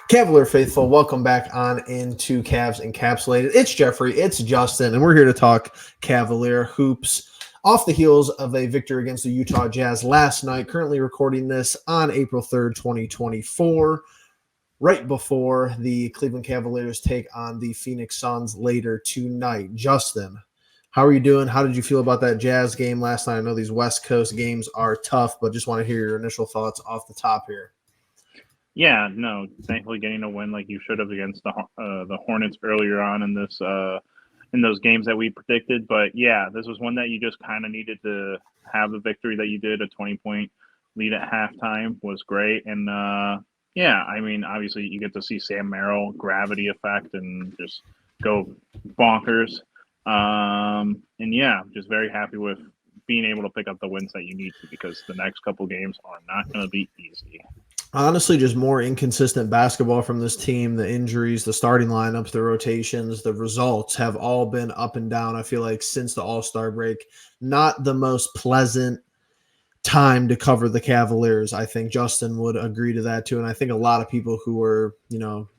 Cavalier faithful, welcome back on into Cavs Encapsulated. It's Jeffrey, it's Justin, and we're here to talk Cavalier hoops off the heels of a victory against the Utah Jazz last night. Currently recording this on April 3rd, 2024, right before the Cleveland Cavaliers take on the Phoenix Suns later tonight. Justin, how are you doing? How did you feel about that Jazz game last night? I know these West Coast games are tough, but just want to hear your initial thoughts off the top here. Yeah, no, thankfully getting a win like you should have against the Hornets earlier on in those games that we predicted. But yeah, this was one that you just kind of needed to have the victory that you did. A 20-point lead at halftime was great, and yeah, I mean, obviously you get to see Sam Merrill gravity effect and just go bonkers. And yeah, just very happy with being able to pick up the wins that you need to, because the next couple games are not going to be easy. Honestly, just more inconsistent basketball from this team. The injuries, the starting lineups, the rotations, the results have all been up and down. I feel like since the All-Star break, not the most pleasant time to cover the Cavaliers. I think Justin would agree to that too. And I think a lot of people who are,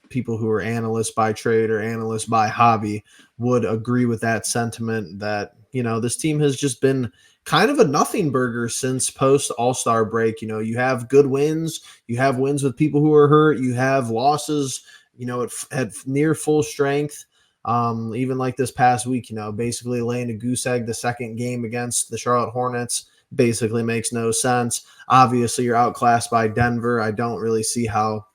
people who are analysts by trade or analysts by hobby would agree with that sentiment that, this team has just been kind of a nothing burger since post All-Star break. You have good wins, you have wins with people who are hurt, you have losses, at near full strength. Even like this past week, basically laying a goose egg the second game against the Charlotte Hornets basically makes no sense. Obviously, you're outclassed by Denver. I don't really see how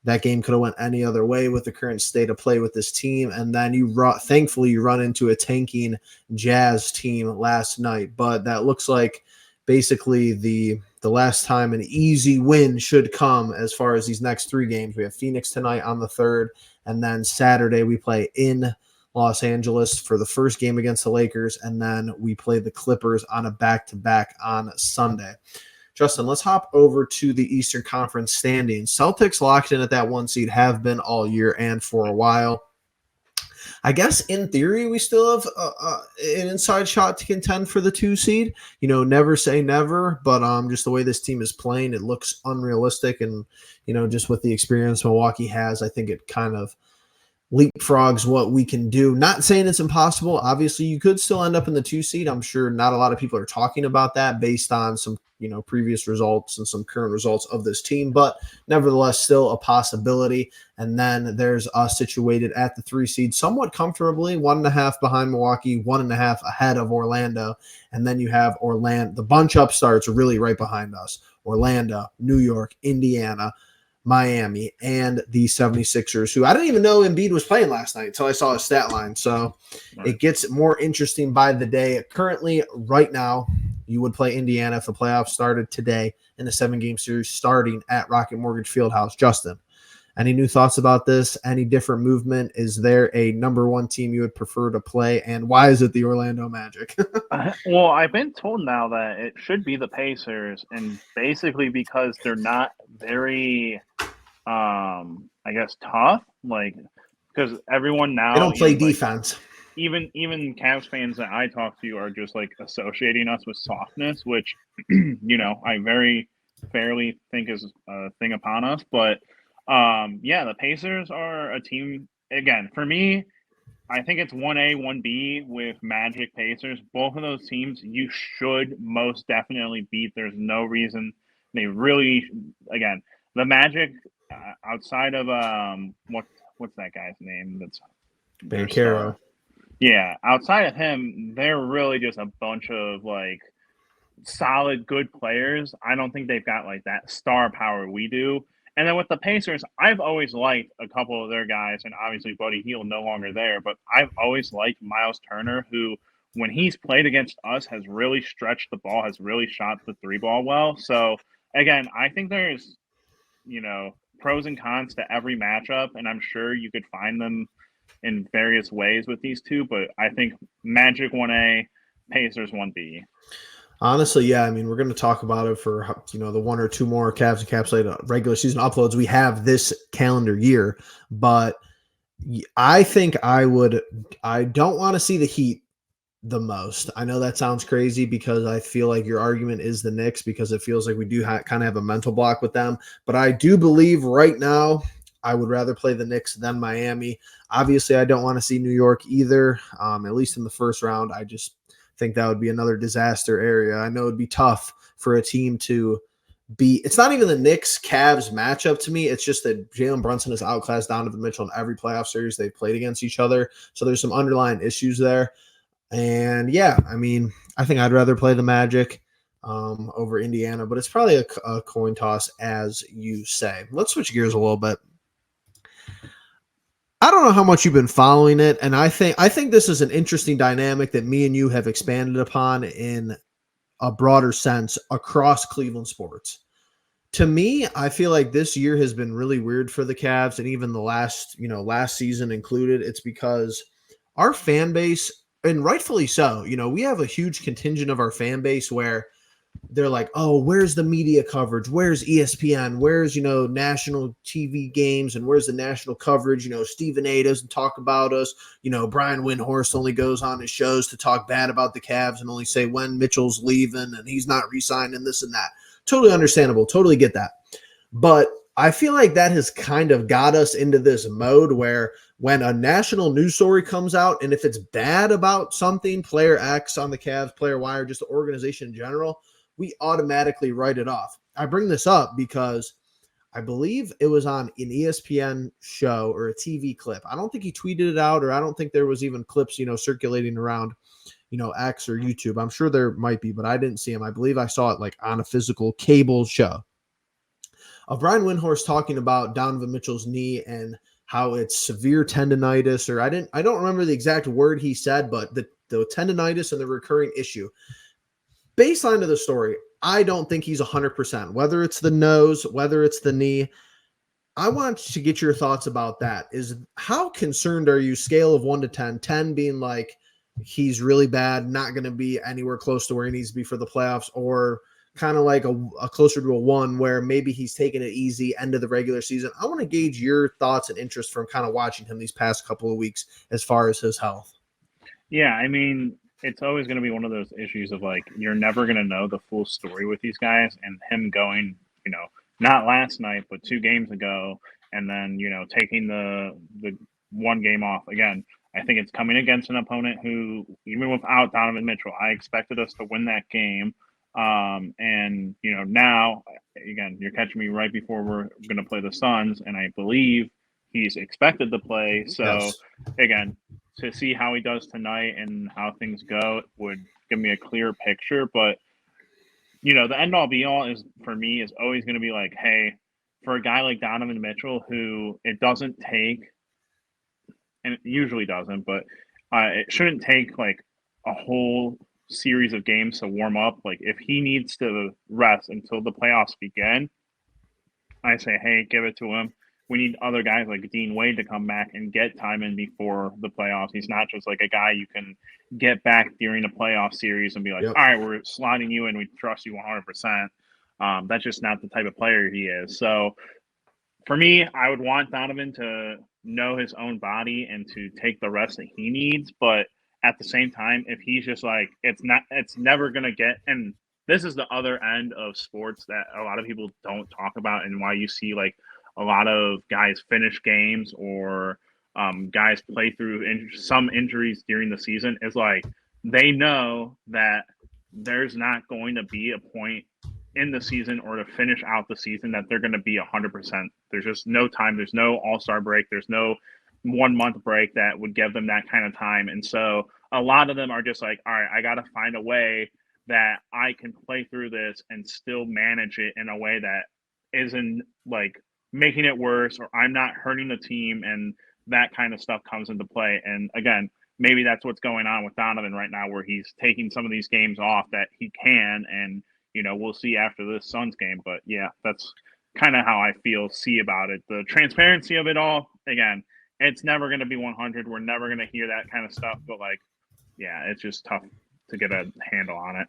that game could have went any other way with the current state of play with this team. And then thankfully you run into a tanking Jazz team last night. But that looks like basically the last time an easy win should come as far as these next three games. We have Phoenix tonight on the 3rd, and then Saturday we play in Los Angeles for the first game against the Lakers, and then we play the Clippers on a back-to-back on Sunday. Justin, let's hop over to the Eastern Conference standings. Celtics locked in at that 1 seed, have been all year and for a while. I guess in theory, we still have an inside shot to contend for the 2 seed. Never say never, but just the way this team is playing, it looks unrealistic. And, just with the experience Milwaukee has, I think it kind of leapfrogs what we can do. Not saying it's impossible. Obviously, you could still end up in the 2 seed. I'm sure not a lot of people are talking about that based on some previous results and some current results of this team, but nevertheless still a possibility. And then there's us situated at the 3 seed somewhat comfortably, 1.5 behind Milwaukee, 1.5 ahead of Orlando. And then you have Orlando, the bunch upstarts are really right behind us: Orlando, New York, Indiana, Miami, and the 76ers, who I didn't even know Embiid was playing last night until I saw his stat line. So It gets more interesting by the day. Currently, right now, you would play Indiana if the playoffs started today in a 7-game series starting at Rocket Mortgage Fieldhouse. Justin, any new thoughts about this? Any different movement? Is there a number 1 team you would prefer to play? And why is it the Orlando Magic? Well, I've been told now that it should be the Pacers, and basically because they're not very, I guess, tough. Because everyone now they don't play defense. Even Cavs fans that I talk to are just associating us with softness, which I very fairly think is a thing upon us. But yeah, the Pacers are a team. Again, for me, I think it's 1A, 1B with Magic, Pacers. Both of those teams you should most definitely beat. There's no reason they really. Again, the Magic, outside of what's that guy's name? That's Banchero. Yeah, outside of him, they're really just a bunch of solid, good players. I don't think they've got that star power we do. And then with the Pacers, I've always liked a couple of their guys, and obviously Buddy Hield no longer there, but I've always liked Miles Turner, who, when he's played against us, has really stretched the ball, has really shot the 3-ball well. So again, I think there's pros and cons to every matchup, and I'm sure you could find them in various ways with these two, but I think Magic 1A, Pacers 1B. Honestly, yeah. I mean, we're going to talk about it for, the 1 or 2 more Cavs Encapsulated regular season uploads we have this calendar year. But I think I don't want to see the Heat the most. I know that sounds crazy because I feel like your argument is the Knicks, because it feels like we do kind of have a mental block with them. But I do believe right now, I would rather play the Knicks than Miami. Obviously, I don't want to see New York either, at least in the first round. I just think that would be another disaster area. I know it'd be tough for a team to beat. It's not even the Knicks Cavs matchup to me. It's just that Jalen Brunson has outclassed Donovan Mitchell in every playoff series they've played against each other. So there's some underlying issues there. And yeah, I mean, I think I'd rather play the Magic over Indiana, but it's probably a coin toss, as you say. Let's switch gears a little bit. I don't know how much you've been following it, and I think this is an interesting dynamic that me and you have expanded upon in a broader sense across Cleveland sports. To me, I feel like this year has been really weird for the Cavs, and even the last season included. It's because our fan base, and rightfully so, we have a huge contingent of our fan base where they're like, oh, where's the media coverage? Where's ESPN? Where's, national TV games? And where's the national coverage? Stephen A doesn't talk about us. Brian Windhorst only goes on his shows to talk bad about the Cavs and only say when Mitchell's leaving and he's not re-signing this and that. Totally understandable. Totally get that. But I feel like that has kind of got us into this mode where when a national news story comes out, and if it's bad about something, player X on the Cavs, player Y, or just the organization in general, we automatically write it off. I bring this up because I believe it was on an ESPN show or a TV clip. I don't think he tweeted it out, or I don't think there was even clips, circulating around, X or YouTube. I'm sure there might be, but I didn't see him. I believe I saw it like on a physical cable show of Brian Windhorst talking about Donovan Mitchell's knee and how it's severe tendonitis, or I don't remember the exact word he said, but the tendonitis and the recurring issue. Baseline of the story, I don't think he's 100%, whether it's the nose, whether it's the knee. I want to get your thoughts about that. Is how concerned are you, scale of 1 to 10, 10 being like he's really bad, not going to be anywhere close to where he needs to be for the playoffs, or kind of like a closer to a 1 where maybe he's taking it easy end of the regular season? I want to gauge your thoughts and interest from kind of watching him these past couple of weeks as far as his health. Yeah, I mean, it's always going to be one of those issues of like, you're never going to know the full story with these guys, and him going, not last night, but 2 games ago, and then, taking the one game off again. I think it's coming against an opponent who, even without Donovan Mitchell, I expected us to win that game. And, now, again, you're catching me right before we're going to play the Suns, and I believe he's expected to play. So, Yes. Again, to see how he does tonight and how things go would give me a clear picture. But, the end all be all is, for me, is always going to be like, hey, for a guy like Donovan Mitchell, who it doesn't take, and it usually doesn't, but it shouldn't take like a whole series of games to warm up. Like, if he needs to rest until the playoffs begin, I say, hey, give it to him. We need other guys like Dean Wade to come back and get time in before the playoffs. He's not just like a guy you can get back during the playoff series and be like, Yep. all right, we're slotting you in. We trust you 100%. That's just not the type of player he is. So for me, I would want Donovan to know his own body and to take the rest that he needs. But at the same time, if he's just like, it's never going to get, and this is the other end of sports that a lot of people don't talk about, and why you see like a lot of guys finish games, or guys play through some injuries during the season, is like, they know that there's not going to be a point in the season or to finish out the season that they're going to be 100%. There's just no time. There's no all-star break. There's no 1 month break that would give them that kind of time. And so a lot of them are just like, all right, I got to find a way that I can play through this and still manage it in a way that isn't like making it worse, or I'm not hurting the team. And that kind of stuff comes into play. And again, maybe that's what's going on with Donovan right now, where he's taking some of these games off that he can, and we'll see after this Suns game. But yeah, that's kind of how I see about it. The transparency of it all, again, it's never going to be 100. We're never going to hear that kind of stuff. But like, yeah, it's just tough to get a handle on it.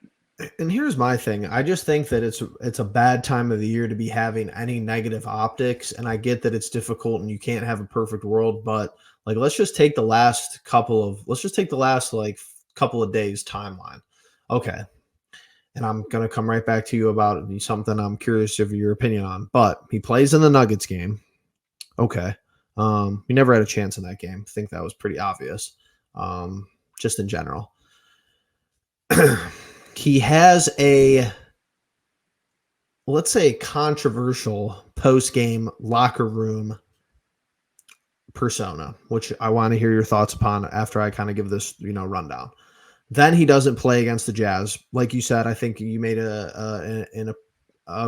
And here's my thing. I just think that it's a bad time of the year to be having any negative optics. And I get that it's difficult and you can't have a perfect world, but like, let's just take the last couple of days timeline. Okay. And I'm going to come right back to you about something I'm curious of your opinion on. But he plays in the Nuggets game. Okay. We never had a chance in that game. I think that was pretty obvious. Just in general. He has a, let's say, controversial post-game locker room persona, which I want to hear your thoughts upon after I kind of give this, rundown. Then he doesn't play against the Jazz. Like you said, I think you made a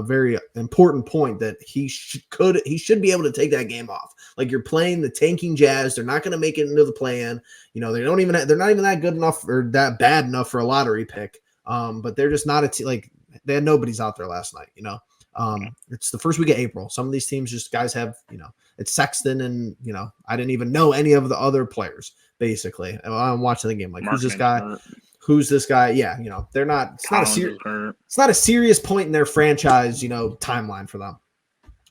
very important point that he should be able to take that game off. Like, you're playing the tanking Jazz. They're not going to make it into the play-in. They're not even that good enough or that bad enough for a lottery pick. But they're just not a team. Like, they had nobody's out there last night, It's the first week of April. Some of these teams just guys have, it's Sexton and, I didn't even know any of the other players, basically. I'm watching the game. Like, who's this guy? Hurt. Who's this guy? Yeah, they're not. It's not a serious point in their franchise, timeline for them.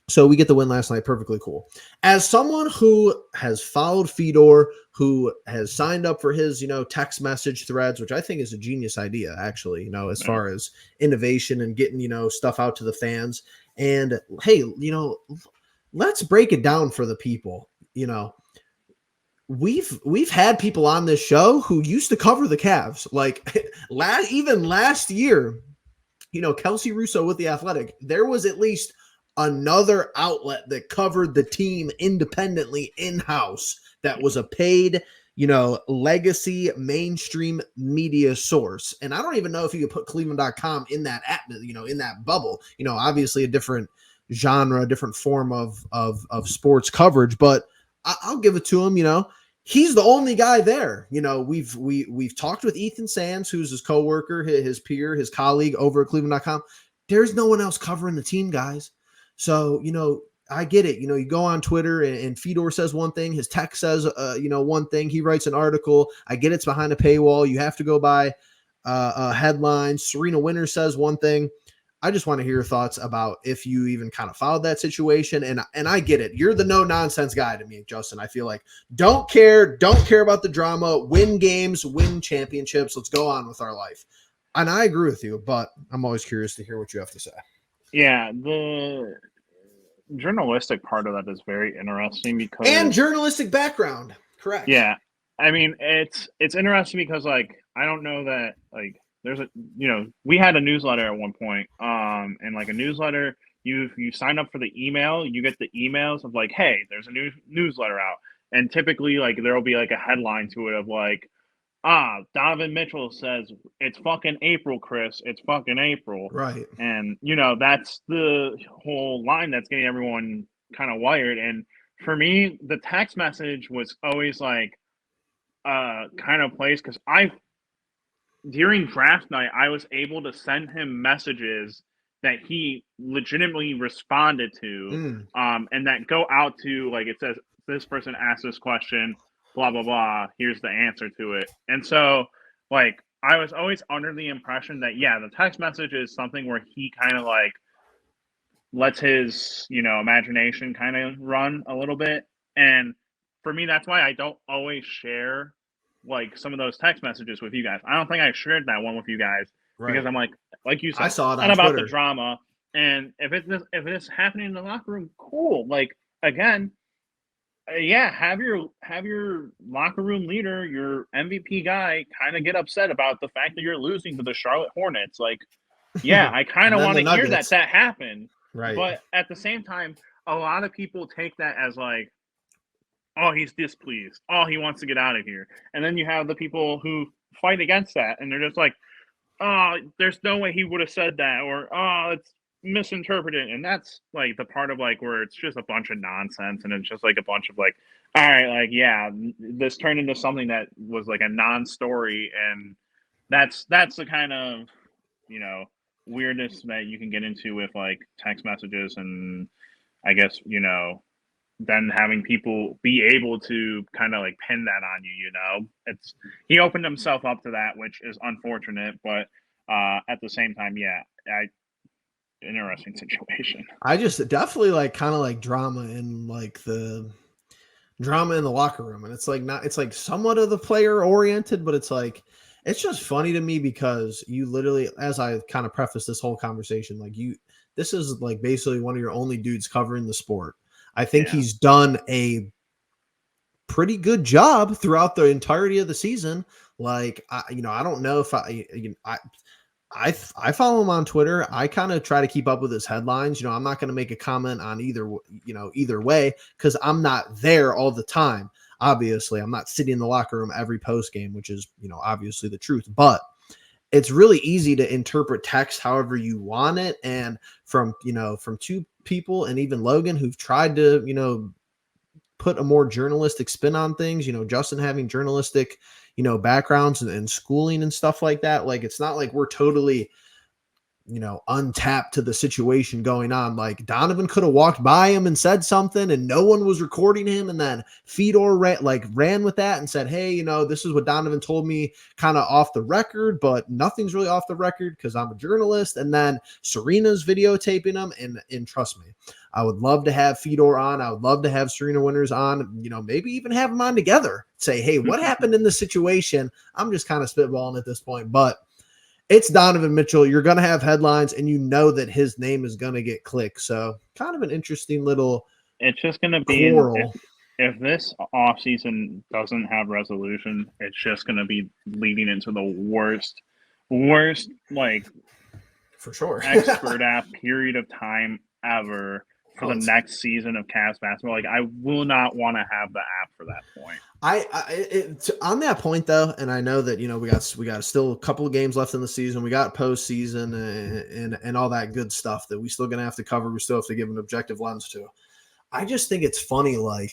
So we get the win last night. Perfectly cool. As someone who has followed Fedor, who has signed up for his, text message threads, which I think is a genius idea, actually, as far as innovation and getting, stuff out to the fans. And hey, let's break it down for the people. We've had people on this show who used to cover the Cavs. Like even last year, Kelsey Russo with The Athletic, there was at least another outlet that covered the team independently in-house that was a paid, legacy mainstream media source. And I don't even know if you could put Cleveland.com in that in that bubble. Obviously a different genre, different form of sports coverage, but I'll give it to him. He's the only guy there. We've talked with Ethan Sands, who's his coworker, his peer, his colleague over at Cleveland.com. There's no one else covering the team, guys. So, I get it. You go on Twitter and Fedor says one thing, his tech says, one thing. He writes an article. I get it's behind a paywall. You have to go by a headline. Serena Winter says one thing. I just want to hear your thoughts about if you even kind of followed that situation. And I get it. You're the no nonsense guy to me, Justin. I feel like don't care about the drama, win games, win championships. Let's go on with our life. And I agree with you, but I'm always curious to hear what you have to say. Yeah, the journalistic part of that is very interesting because and journalistic background, correct? Yeah, I mean it's interesting because like I don't know that like there's we had a newsletter at one point, and like a newsletter, you sign up for the email, you get the emails of like, hey, there's a new newsletter out, and typically like there will be like a headline to it of like, Donovan Mitchell says it's fucking April, Chris. It's fucking April. Right. And, that's the whole line that's getting everyone kind of wired. And for me, the text message was always like kind of place because during draft night, I was able to send him messages that he legitimately responded to, and that go out to, like, it says, this person asked this question, blah, blah, blah, here's the answer to it. And so, like, I was always under the impression that, yeah, the text message is something where he kind of, like, lets his, imagination kind of run a little bit. And for me, that's why I don't always share, like, some of those text messages with you guys. I don't think I shared that one with you guys because I'm like you said, I saw it on not about Twitter. The drama. And if it's happening in the locker room, cool. Like, again, yeah, have your locker room leader, your MVP guy, kind of get upset about the fact that you're losing to the Charlotte Hornets. Like, yeah, I kind of want to hear that happened. Right. But at the same time, a lot of people take that as like, oh, he's displeased. Oh, he wants to get out of here. And then you have the people who fight against that, and they're just like, oh, there's no way he would have said that, or oh, it's misinterpreted. And that's like the part of like where it's just a bunch of nonsense, and it's just like a bunch of like, all right, like, yeah, this turned into something that was like a non-story, and that's the kind of weirdness that you can get into with like text messages, and I guess then having people be able to kind of like pin that on you. It's he opened himself up to that, which is unfortunate, but at the same time, yeah, interesting situation. I just definitely like kind of like drama in the locker room, and it's like somewhat of the player oriented, but it's like it's just funny to me because you literally, as I kind of preface this whole conversation, like this is like basically one of your only dudes covering the sport. I think he's done a pretty good job throughout the entirety of the season. Like, I don't know if I follow him on Twitter. I kind of try to keep up with his headlines. I'm not going to make a comment on either way because I'm not there all the time. Obviously, I'm not sitting in the locker room every post game, which is, obviously the truth. But it's really easy to interpret text however you want it. And from two people and even Logan who've tried to, put a more journalistic spin on things, Justin having journalistic, backgrounds and schooling and stuff like that. Like, it's not like we're totally, untapped to the situation going on. Like, Donovan could have walked by him and said something and no one was recording him. And then Fedor ran with that and said, hey, this is what Donovan told me kind of off the record, but nothing's really off the record because I'm a journalist. And then Serena's videotaping him. And trust me, I would love to have Fedor on. I would love to have Serena Winters on, maybe even have them on together. Say, hey, what happened in this situation? I'm just kind of spitballing at this point, but it's Donovan Mitchell. You're going to have headlines, and that his name is going to get clicked. So kind of an interesting little It's just going to be if this offseason doesn't have resolution, it's just going to be leading into the worst, like, for sure, expert app period of time ever for the next season of Cavs basketball. Like, I will not want to have the app for that point. On that point though, and I know that we got still a couple of games left in the season. We got postseason and all that good stuff that we still gonna have to cover. We still have to give an objective lens to. I just think it's funny, like,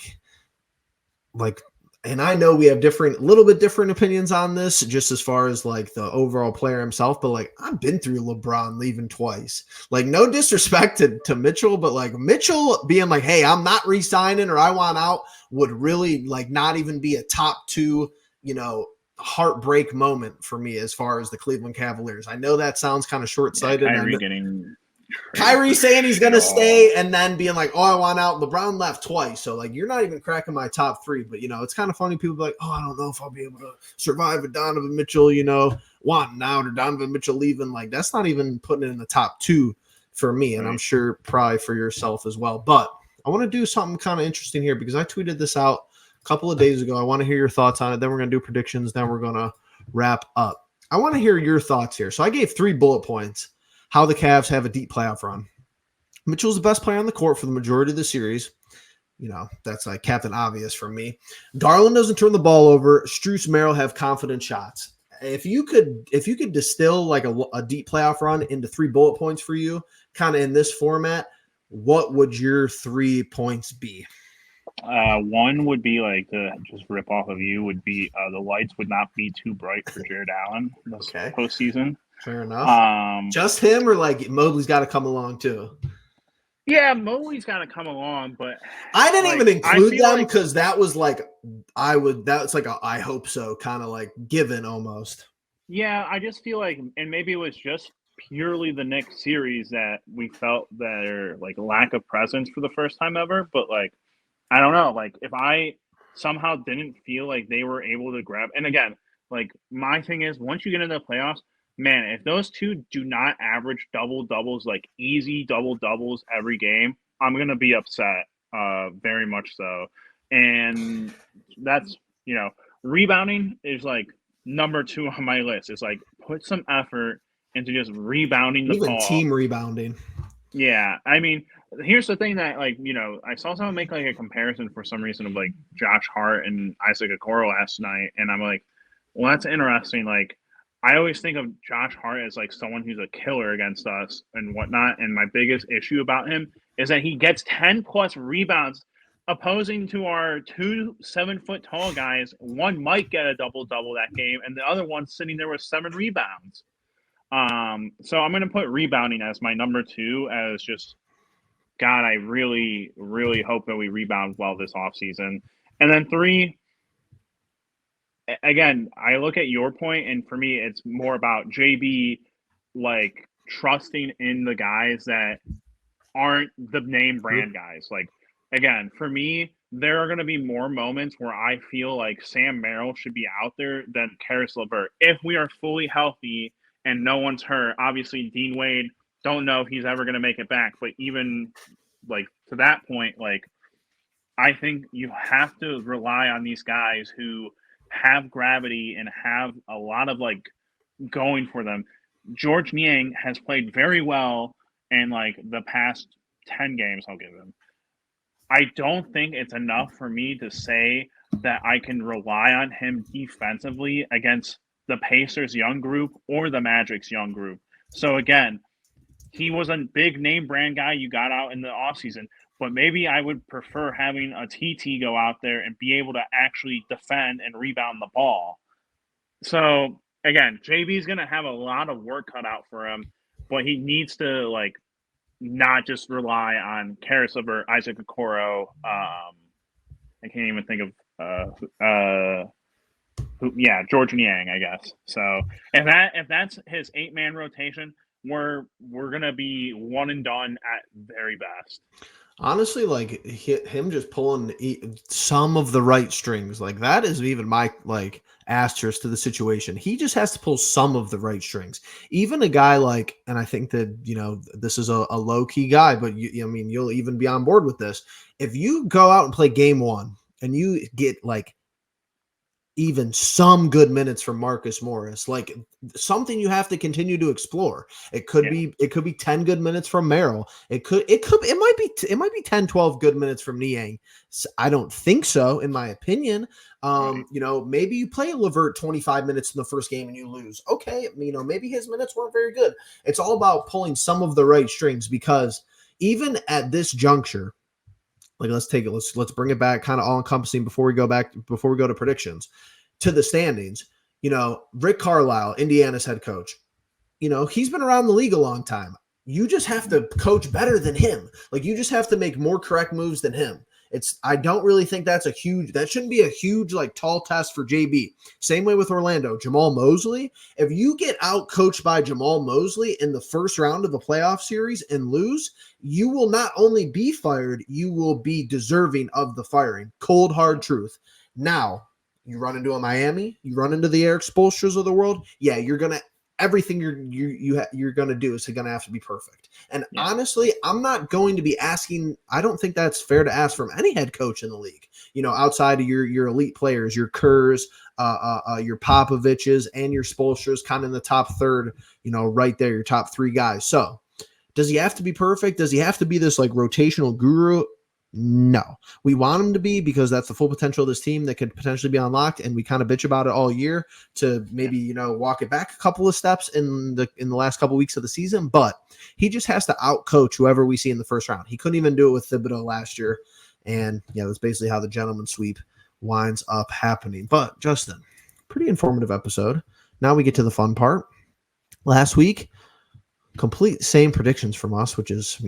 and I know we have little bit different opinions on this, just as far as like the overall player himself. But like, I've been through LeBron leaving twice. Like, no disrespect to Mitchell, but like Mitchell being like, "Hey, I'm not re-signing," or "I want out," would really like not even be a top two, heartbreak moment for me as far as the Cleveland Cavaliers. I know that sounds kind of short-sighted. Kyrie saying he's going to stay and then being like, "Oh, I want out." LeBron left twice. So like, you're not even cracking my top three, but it's kind of funny. People be like, "Oh, I don't know if I'll be able to survive with Donovan Mitchell, wanting out or Donovan Mitchell leaving." Like, that's not even putting it in the top two for me. And I'm sure probably for yourself as well. But I want to do something kind of interesting here because I tweeted this out a couple of days ago. I want to hear your thoughts on it. Then we're going to do predictions. Then we're going to wrap up. I want to hear your thoughts here. So I gave 3 bullet points how the Cavs have a deep playoff run. Mitchell's the best player on the court for the majority of the series. That's like Captain Obvious for me. Garland doesn't turn the ball over. Strus, Merrill have confident shots. If you could distill like a deep playoff run into 3 bullet points for you, kind of in this format, what would your 3 points be? One would be like to just rip off of you would be the lights would not be too bright for Jared Allen this postseason. Fair enough. Just him or like Mobley's got to come along too? Yeah, Mobley's got to come along, but I didn't even include them because that was like that's like a I hope so kind of like given almost. Yeah, I just feel like, and maybe it was just purely the Knicks series that we felt their like lack of presence for the first time ever. But like, I don't know, like if I somehow didn't feel like they were able to grab, and again, like my thing is once you get into the playoffs, man, if those two do not average double doubles, like easy double doubles every game, I'm going to be upset, very much so. And that's, rebounding is like number 2 on my list. It's like put some effort into just rebounding the ball. Team rebounding. Yeah. I mean, here's the thing that like, I saw someone make like a comparison for some reason of like Josh Hart and Isaac Okoro last night. And I'm like, well, that's interesting. Like, I always think of Josh Hart as like someone who's a killer against us and whatnot. And my biggest issue about him is that he gets 10 plus rebounds opposing to our 2 7-foot tall guys. One might get a double-double that game, and the other one sitting there with 7 rebounds. So I'm going to put rebounding as my number 2 as just, God, I really, really hope that we rebound well this offseason. And then 3, again, I look at your point, and for me, it's more about JB, like, trusting in the guys that aren't the name brand guys. Like, again, for me, there are going to be more moments where I feel like Sam Merrill should be out there than Caris LeVert. If we are fully healthy and no one's hurt, obviously Dean Wade, don't know if he's ever going to make it back. But even, like, to that point, like, I think you have to rely on these guys who have gravity and have a lot of like going for them. George Niang has played very well in like the past 10 games, I'll give him. I don't think it's enough for me to say that I can rely on him defensively against the Pacers young group or the Magic's young group. So again, he was a big name brand guy you got out in the offseason, but maybe I would prefer having a TT go out there and be able to actually defend and rebound the ball. So again, JB is going to have a lot of work cut out for him, but he needs to like not just rely on Karis LeVert, Isaac Okoro. I can't even think of George Niang, I guess. So if that's his 8-man rotation, we're gonna be one and done at very best. Honestly, like him just pulling some of the right strings, like that is even my like asterisk to the situation. He just has to pull some of the right strings. Even a guy like, and I think that this is a low key guy, but I mean you'll even be on board with this. If you go out and play game one and you get like even some good minutes from Marcus Morris, like something you have to continue to explore. It could be 10 good minutes from Merrill. It might be 10, 12 good minutes from Niang. I don't think so, in my opinion. Maybe you play LeVert 25 minutes in the first game and you lose. Okay, maybe his minutes weren't very good. It's all about pulling some of the right strings, because even at this juncture, like let's bring it back kind of all encompassing before we go to predictions to the standings. Rick Carlisle, Indiana's head coach, he's been around the league a long time. You just have to coach better than him. Like you just have to make more correct moves than him. I don't really think that shouldn't be a huge like tall test for JB. Same way with Orlando, Jamal Mosley. If you get out coached by Jamal Mosley in the first round of a playoff series and lose, you will not only be fired, you will be deserving of the firing. Cold, hard truth. Now, you run into a Miami, you run into the Eric Spoelstras of the world. Yeah, everything you're going to do is going to have to be perfect. And honestly, I'm not going to be asking. I don't think that's fair to ask from any head coach in the league. Outside of your elite players, your Kerrs, your Popoviches, and your Spoelstras, kind of in the top third. Right there, your top 3 guys. So, does he have to be perfect? Does he have to be this like rotational guru? No, we want him to be, because that's the full potential of this team that could potentially be unlocked. And we kind of bitch about it all year to maybe, walk it back a couple of steps in the last couple of weeks of the season. But he just has to out coach whoever we see in the first round. He couldn't even do it with Thibodeau last year. And that's basically how the gentleman sweep winds up happening. But Justin, pretty informative episode. Now we get to the fun part. Last week, complete same predictions from us, which is,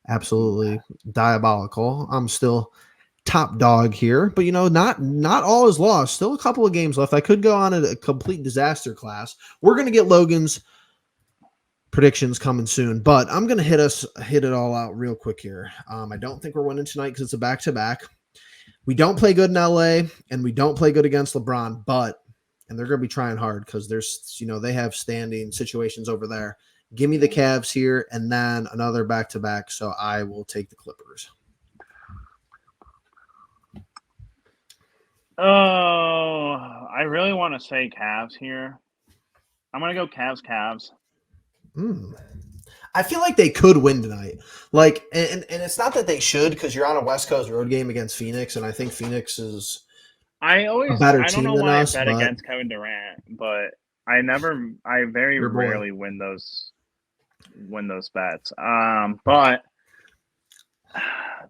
absolutely diabolical. I'm still top dog here, but not all is lost. Still a couple of games left. I could go on a complete disaster class. We're going to get Logan's predictions coming soon, but I'm going to hit it all out real quick here. I don't think we're winning tonight because it's a back-to-back. We don't play good in LA, and we don't play good against LeBron, and they're going to be trying hard because there's, they have standing situations over there. Give me the Cavs here, and then another back-to-back, so I will take the Clippers. Oh, I really want to say Cavs here. I'm going to go Cavs. I feel like they could win tonight. Like, and it's not that they should, because you're on a West Coast road game against Phoenix, and I think Phoenix is a better team than us. I don't know why I bet against Kevin Durant, but I very rarely win those bets. But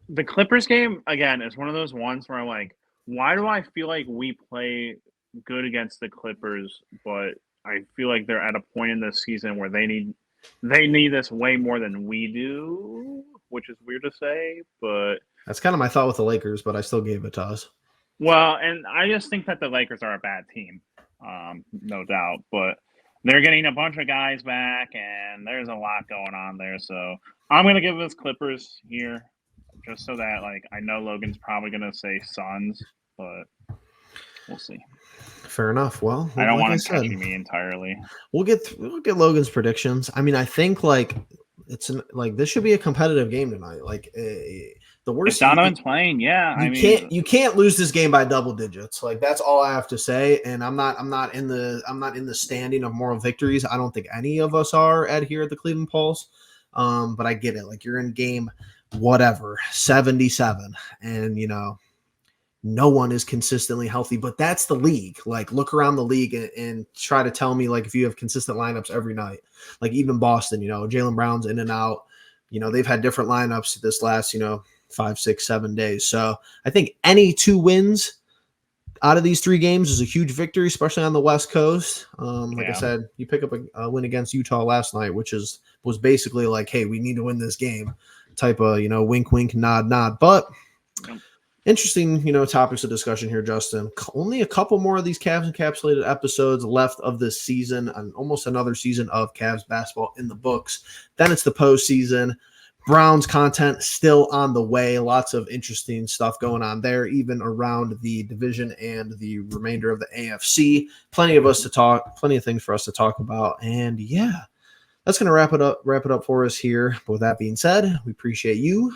the Clippers game, again, is one of those ones where I'm like, why do I feel like we play good against the Clippers, but I feel like they're at a point in this season where they need this way more than we do, which is weird to say, but that's kind of my thought with the Lakers, but I still gave it to us. Well, and I just think that the Lakers are a bad team, no doubt, but they're getting a bunch of guys back, and there's a lot going on there. So I'm going to give this Clippers here, just so that, like, I know Logan's probably going to say Suns, but we'll see. Fair enough. Well, I don't want to catch me entirely. We'll get Logan's predictions. I mean, I think this should be a competitive game tonight. Like The If worst Donovan's playing, yeah, I mean, you can't lose this game by double digits. Like that's all I have to say. And I'm not in the standing of moral victories. I don't think any of us are at here at the Cleveland Pulse. But I get it. Like you're in game whatever 77, and no one is consistently healthy. But that's the league. Like look around the league and try to tell me like if you have consistent lineups every night. Like even Boston, Jaylen Brown's in and out. They've had different lineups this last 5, 6, 7 days. So I think any 2 wins out of these 3 games is a huge victory, especially on the West Coast. Like I said, you pick up a win against Utah last night, which was basically like, hey, we need to win this game type of, wink, wink, nod, nod. But interesting, topics of discussion here, Justin. Only a couple more of these Cavs encapsulated episodes left of this season, and almost another season of Cavs basketball in the books. Then it's the postseason. Browns content still on the way. Lots of interesting stuff going on there, even around the division and the remainder of the AFC. Plenty of things for us to talk about. And yeah, that's going to wrap it up for us here. But with that being said, we appreciate you